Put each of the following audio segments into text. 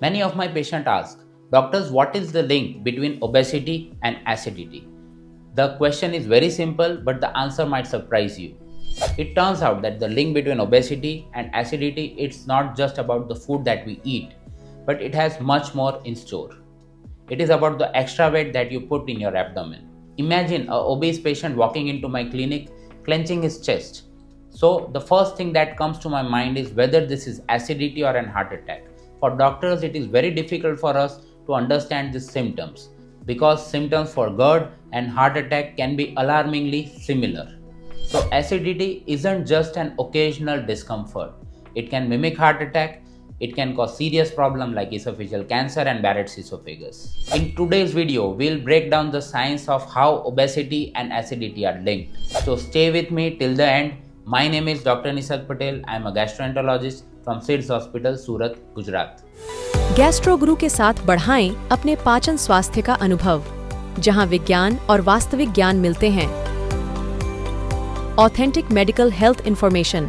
Many of my patients ask, doctors, what is the link between obesity and acidity? The question is very simple, but the answer might surprise you. It turns out that the link between obesity and acidity it's not just about the food that we eat, but it has much more in store. It is about the extra weight that you put in your abdomen. Imagine an obese patient walking into my clinic clenching his chest. So the first thing that comes to my mind is whether this is acidity or an heart attack. For doctors, it is very difficult for us to understand these symptoms because symptoms for GERD and heart attack can be alarmingly similar. So acidity isn't just an occasional discomfort. It can mimic heart attack. It can cause serious problems like esophageal cancer and Barrett's esophagus. In today's video, we'll break down the science of how obesity and acidity are linked. So stay with me till the end. My name is Dr. Nisarg Patel. I am a gastroenterologist from SIDS Hospital, Surat, Gujarat. Gastro गुरु के साथ बढ़ाएं अपने पाचन स्वास्थ्य का अनुभव, जहां विज्ञान और वास्तविक ज्ञान मिलते हैं। Authentic medical health information,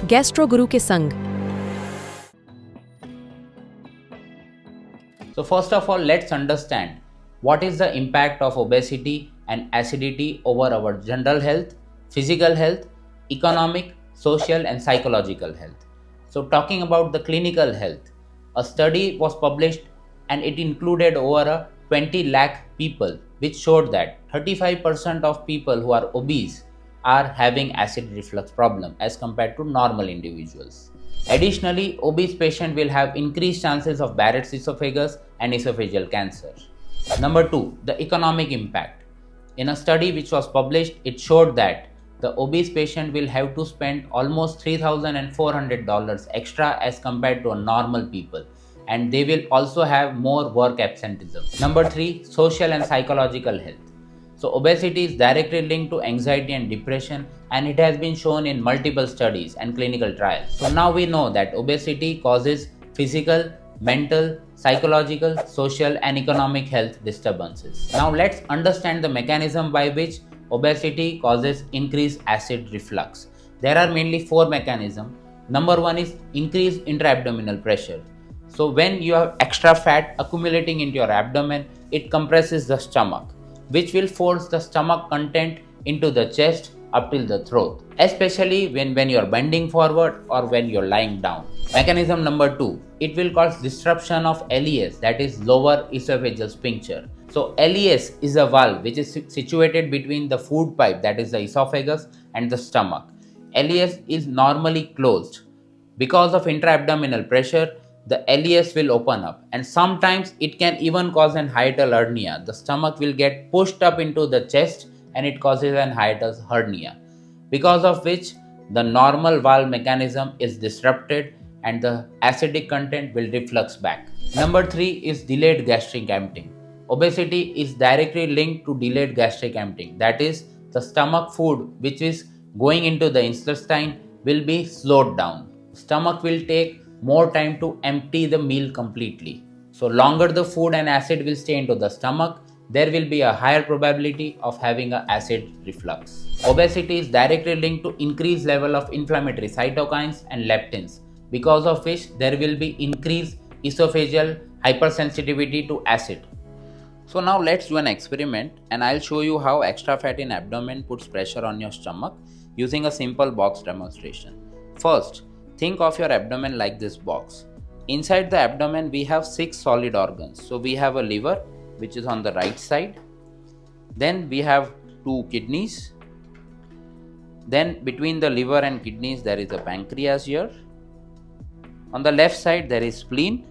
gastro गुरु के संग। So first of all, let's understand what is the impact of obesity and acidity over our general health, physical health, economic, social and psychological health. So talking about the clinical health, a study was published and it included over 20 lakh people, which showed that 35% of people who are obese are having acid reflux problem as compared to normal individuals. Additionally, obese patient will have increased chances of Barrett's esophagus and esophageal cancer. Number 2, the economic impact. In a study which was published, it showed that the obese patient will have to spend almost $3,400 extra as compared to a normal people, and they will also have more work absenteeism. Number 3, social and psychological health. So obesity is directly linked to anxiety and depression, and it has been shown in multiple studies and clinical trials. So now we know that obesity causes physical, mental, psychological, social and economic health disturbances. Now let's understand the mechanism by which obesity causes increased acid reflux. There are mainly 4 mechanisms. Number 1 is increased intra-abdominal pressure. So when you have extra fat accumulating into your abdomen, it compresses the stomach, which will force the stomach content into the chest up till the throat, especially when you're bending forward or when you're lying down. Mechanism number 2, it will cause disruption of LES, that is lower esophageal sphincter. So LES is a valve which is situated between the food pipe, that is the esophagus, and the stomach. LES is normally closed. Because of intra-abdominal pressure, the LES will open up, and sometimes it can even cause an hiatal hernia. The stomach will get pushed up into the chest and it causes an hiatal hernia, because of which the normal valve mechanism is disrupted and the acidic content will reflux back. Number 3 is delayed gastric emptying. Obesity is directly linked to delayed gastric emptying. That is, the stomach food which is going into the intestine will be slowed down. Stomach will take more time to empty the meal completely. So longer the food and acid will stay into the stomach, there will be a higher probability of having an acid reflux. Obesity is directly linked to increased level of inflammatory cytokines and leptins, because of which there will be increased esophageal hypersensitivity to acid. So now let's do an experiment, and I'll show you how extra fat in abdomen puts pressure on your stomach using a simple box demonstration. First, think of your abdomen like this box. Inside the abdomen we have 6 solid organs. So we have a liver which is on the right side. Then we have 2 kidneys. Then between the liver and kidneys there is a pancreas here. On the left side there is spleen,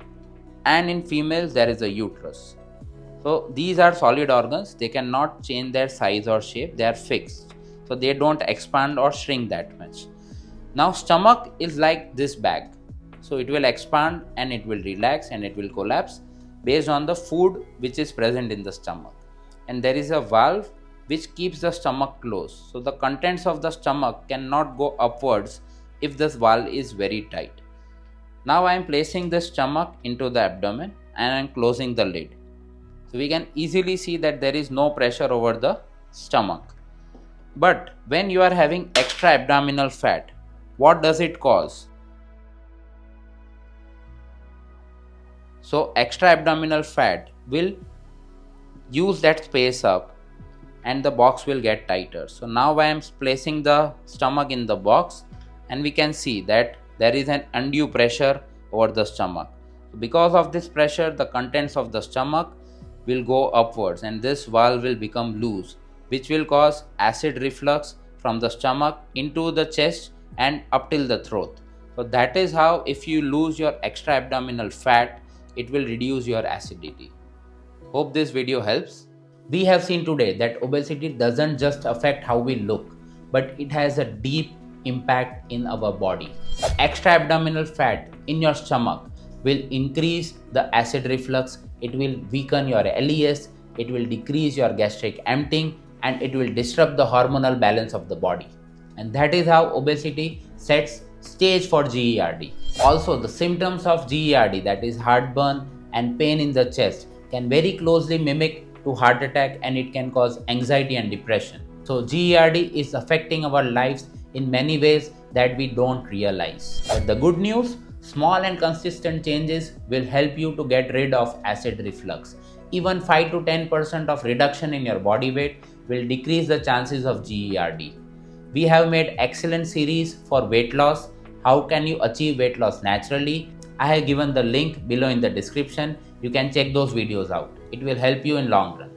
and in females there is a uterus. So these are solid organs. They cannot change their size or shape. They are fixed. So they don't expand or shrink that much. Now stomach is like this bag. So it will expand and it will relax and it will collapse based on the food which is present in the stomach. And there is a valve which keeps the stomach closed. So the contents of the stomach cannot go upwards if this valve is very tight. Now I am placing the stomach into the abdomen and I am closing the lid. So we can easily see that there is no pressure over the stomach. But when you are having extra abdominal fat, what does it cause? So extra abdominal fat will use that space up and the box will get tighter. So now I am placing the stomach in the box and we can see that there is an undue pressure over the stomach. Because of this pressure, the contents of the stomach will go upwards and this valve will become loose, which will cause acid reflux from the stomach into the chest and up till the throat. So that is how, if you lose your extra abdominal fat, it will reduce your acidity. Hope this video helps. We have seen today that obesity doesn't just affect how we look, but it has a deep impact in our body. Extra abdominal fat in your stomach will increase the acid reflux, it will weaken your LES, it will decrease your gastric emptying, and it will disrupt the hormonal balance of the body. And that is how obesity sets stage for GERD. Also, the symptoms of GERD, that is heartburn and pain in the chest, can very closely mimic to heart attack and it can cause anxiety and depression. So GERD is affecting our lives in many ways that we don't realize. But the good news, small and consistent changes will help you to get rid of acid reflux. Even 5 to 10% of reduction in your body weight will decrease the chances of GERD. We have made excellent series for weight loss. How can you achieve weight loss naturally? I have given the link below in the description. You can check those videos out. It will help you in long run.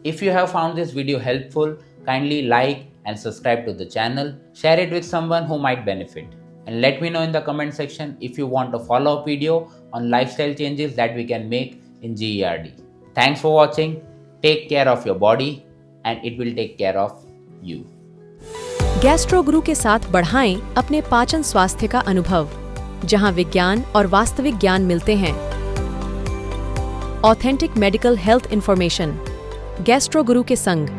If you have found this video helpful, kindly like and subscribe to the channel. Share it with someone who might benefit. And let me know in the comment section if you want a follow-up video on lifestyle changes that we can make in GERD. Thanks for watching. Take care of your body and it will take care of you. Gastro गुरु के साथ बढ़ाएं अपने पाचन स्वास्थ्य का अनुभव, जहां विज्ञान और वास्तविक ज्ञान मिलते हैं। Authentic medical health information, gastro गुरु के संग।